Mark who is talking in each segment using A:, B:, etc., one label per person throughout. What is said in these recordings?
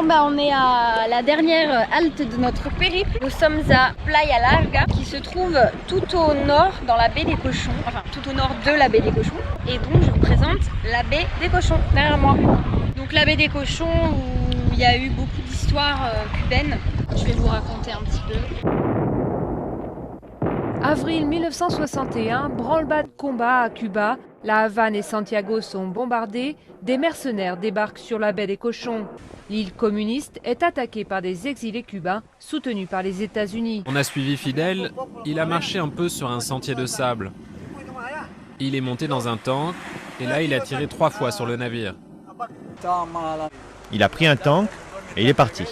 A: On est à la dernière halte de notre périple. Nous sommes à Playa Larga qui se trouve tout au nord dans la baie des Cochons, enfin tout au nord de la baie des Cochons. Et donc je vous présente la baie des Cochons derrière moi. Donc la baie des Cochons où il y a eu beaucoup d'histoires cubaines. Je vais vous raconter un petit peu.
B: Avril 1961, branle-bas de combat à Cuba. La Havane et Santiago sont bombardées. Des mercenaires débarquent sur la baie des Cochons. L'île communiste est attaquée par des exilés cubains soutenus par les États-Unis.
C: On a suivi Fidel, il a marché un peu sur un sentier de sable. Il est monté dans un tank et là il a tiré 3 fois sur le navire.
D: Il a pris un tank et il est parti.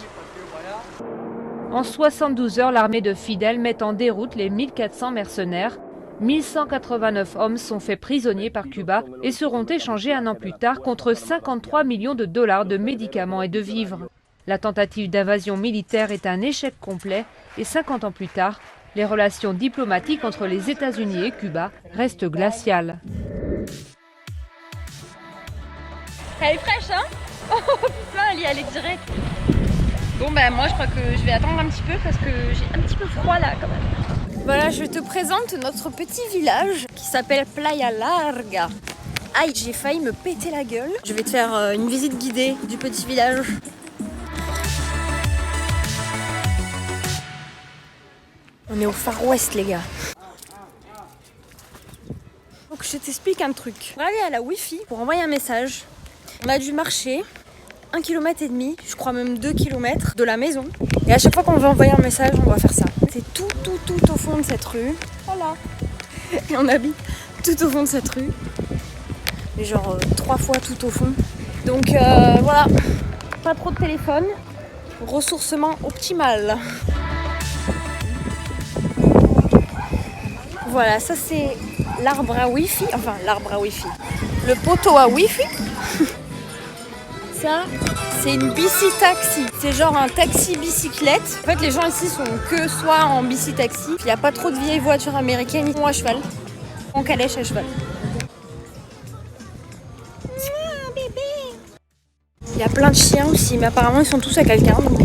B: En 72 heures, l'armée de Fidel met en déroute les 1400 mercenaires. 1189 hommes sont faits prisonniers par Cuba et seront échangés un an plus tard contre 53 millions de dollars de médicaments et de vivres. La tentative d'invasion militaire est un échec complet et 50 ans plus tard, les relations diplomatiques entre les États-Unis et Cuba restent glaciales.
A: Elle est fraîche, hein? Oh putain, elle y allait direct. Bon ben moi je crois que je vais attendre un petit peu parce que j'ai un petit peu froid là quand même. Voilà, je te présente notre petit village qui s'appelle Playa Larga. Aïe, j'ai failli me péter la gueule. Je vais te faire une visite guidée du petit village. On est au Far West les gars. Donc je t'explique un truc. On va aller à la Wi-Fi pour envoyer un message. On a dû marcher 1,5 km, je crois même 2 km de la maison. Et à chaque fois qu'on veut envoyer un message, on doit faire ça. C'est tout au fond de cette rue. Voilà. Et on habite tout au fond de cette rue. Mais genre 3 fois tout au fond. Donc voilà. Pas trop de téléphone. Ressourcement optimal. Voilà, ça c'est l'arbre à Wi-Fi. Enfin, l'arbre à Wi-Fi. Le poteau à Wi-Fi. Ça, c'est une bici-taxi. C'est genre un taxi-bicyclette. En fait, les gens ici sont que soit en bici-taxi. Il n'y a pas trop de vieilles voitures américaines. Ils sont à cheval. En calèche à cheval. Il y a plein de chiens aussi, mais apparemment, ils sont tous à quelqu'un. Donc...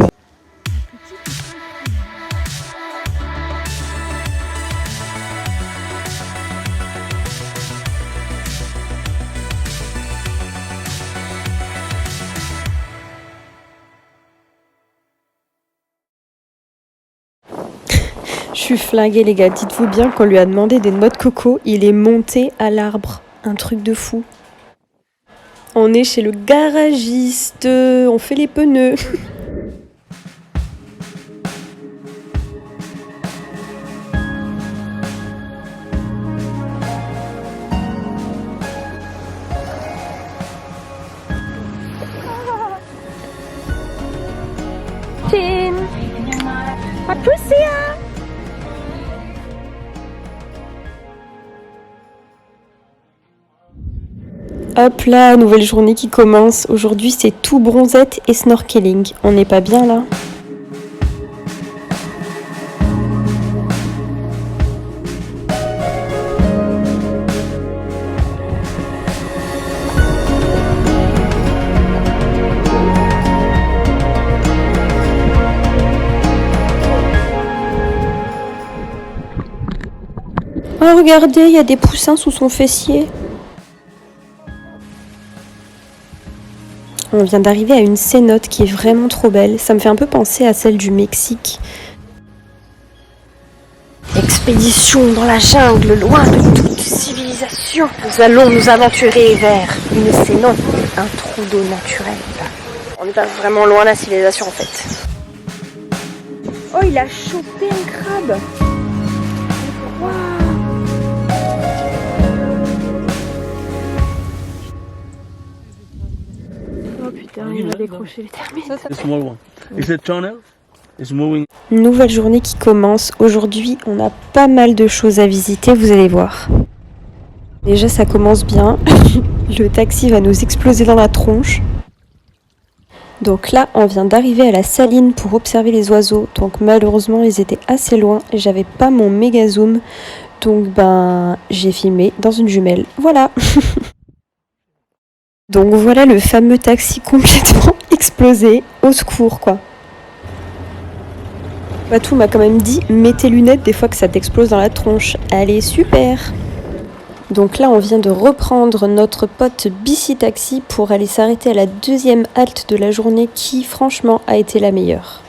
A: Je suis flinguée les gars, dites-vous bien qu'on lui a demandé des noix de coco, il est monté à l'arbre, un truc de fou. On est chez le garagiste, on fait les pneus. Tim, Patricia. Hop là, nouvelle journée qui commence. Aujourd'hui, c'est tout bronzette et snorkeling. On n'est pas bien là? Oh, regardez, il y a des poussins sous son fessier. On vient d'arriver à une cénote qui est vraiment trop belle. Ça me fait un peu penser à celle du Mexique. Expédition dans la jungle, loin de toute civilisation. Nous allons nous aventurer vers une cénote, un trou d'eau naturel. On n'est pas vraiment loin de la civilisation en fait. Oh, il a chopé un crabe. Waouh. Oh putain, il va décrocher les terminaux. Nouvelle journée qui commence. Aujourd'hui, on a pas mal de choses à visiter, vous allez voir. Déjà, ça commence bien. Le taxi va nous exploser dans la tronche. Donc là, on vient d'arriver à la saline pour observer les oiseaux. Donc malheureusement, ils étaient assez loin et j'avais pas mon méga zoom. Donc j'ai filmé dans une jumelle. Voilà. Donc voilà le fameux taxi complètement explosé. Au secours quoi. Batou m'a quand même dit mets tes lunettes des fois que ça t'explose dans la tronche. Allez super. Donc là on vient de reprendre notre pote Bici Taxi pour aller s'arrêter à la deuxième halte de la journée qui franchement a été la meilleure.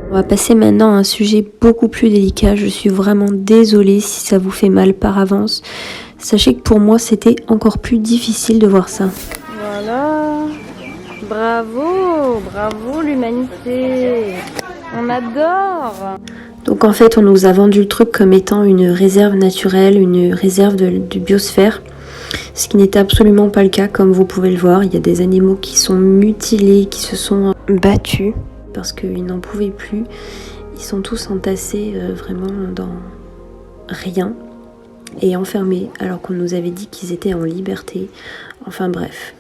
A: On va passer maintenant à un sujet beaucoup plus délicat. Je suis vraiment désolée si ça vous fait mal par avance. Sachez que pour moi, c'était encore plus difficile de voir ça. Voilà. Bravo, bravo l'humanité. On adore. Donc en fait, on nous a vendu le truc comme étant une réserve naturelle, une réserve de biosphère. Ce qui n'était absolument pas le cas, comme vous pouvez le voir. Il y a des animaux qui sont mutilés, qui se sont battus parce qu'ils n'en pouvaient plus. Ils sont tous entassés vraiment dans rien et enfermés alors qu'on nous avait dit qu'ils étaient en liberté. Enfin bref.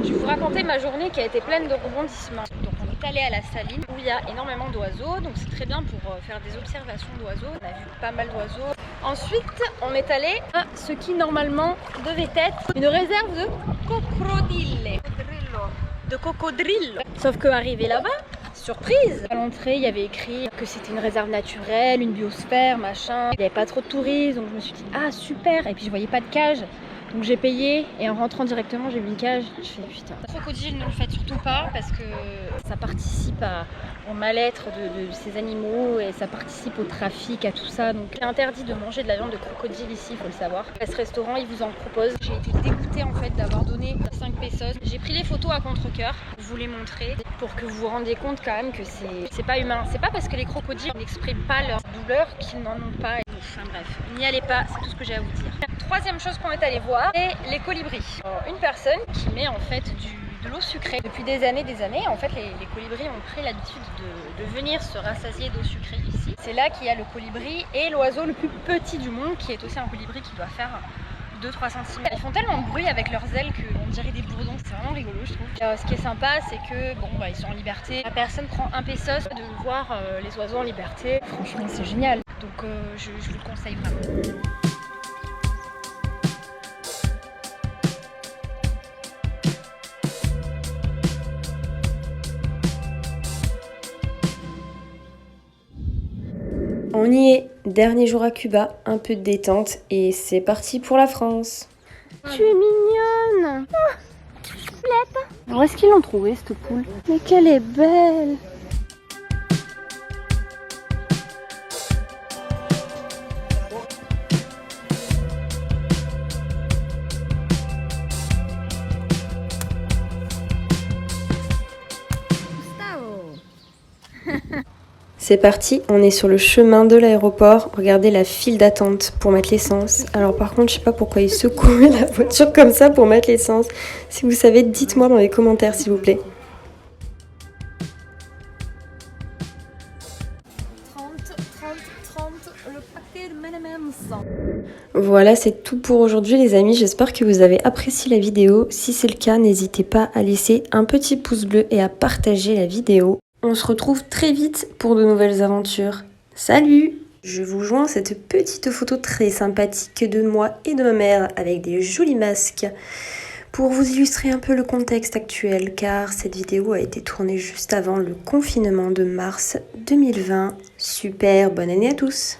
A: Je vais vous raconter ma journée qui a été pleine de rebondissements. Donc on est allé à la saline où il y a énormément d'oiseaux, donc c'est très bien pour faire des observations d'oiseaux. On a vu pas mal d'oiseaux. Ensuite on est allé à ce qui normalement devait être une réserve de crocodile. De cocodrille. Sauf que arrivé là-bas, surprise, à l'entrée il y avait écrit que c'était une réserve naturelle, une biosphère, machin. Il n'y avait pas trop de touristes, donc je me suis dit ah super, et puis je voyais pas de cage. Donc j'ai payé et en rentrant directement j'ai vu une cage. Je fais putain. Crocodile, ne le faites surtout pas parce que ça participe au mal-être de ces animaux et ça participe au trafic, à tout ça. Donc c'est interdit de manger de la viande de crocodile ici, il faut le savoir. À ce restaurant, ils vous en proposent. J'ai été dégoûtée en fait d'avoir donné 5 pesos. J'ai pris les photos à contre-cœur pour vous les montrer pour que vous vous rendiez compte quand même que c'est pas humain. C'est pas parce que les crocodiles n'expriment pas leur douleur qu'ils n'en ont pas. Enfin bref, n'y allez pas, c'est tout ce que j'ai à vous dire. Troisième chose qu'on est allé voir, c'est les colibris. Une personne qui met en fait de l'eau sucrée. Depuis des années, en fait, les colibris ont pris l'habitude de venir se rassasier d'eau sucrée ici. C'est là qu'il y a le colibri et l'oiseau le plus petit du monde, qui est aussi un colibri qui doit faire 2-3 cm. Ils font tellement de bruit avec leurs ailes qu'on dirait des bourdons, c'est vraiment rigolo je trouve. Ce qui est sympa, c'est que ils sont en liberté. La personne prend 1 pesos de voir les oiseaux en liberté. Franchement, c'est génial. Donc je vous le conseille vraiment. On y est, dernier jour à Cuba, un peu de détente et c'est parti pour la France. Tu es mignonne. Où est-ce qu'ils l'ont trouvée cette poule? Mais qu'elle est belle. C'est parti, on est sur le chemin de l'aéroport. Regardez la file d'attente pour mettre l'essence. Alors par contre, je sais pas pourquoi ils secouaient la voiture comme ça pour mettre l'essence. Si vous savez, dites-moi dans les commentaires s'il vous plaît. 30, le paquet de M&M's. Voilà, c'est tout pour aujourd'hui les amis. J'espère que vous avez apprécié la vidéo. Si c'est le cas, n'hésitez pas à laisser un petit pouce bleu et à partager la vidéo. On se retrouve très vite pour de nouvelles aventures. Salut! Je vous joins cette petite photo très sympathique de moi et de ma mère avec des jolis masques pour vous illustrer un peu le contexte actuel car cette vidéo a été tournée juste avant le confinement de mars 2020. Super, bonne année à tous!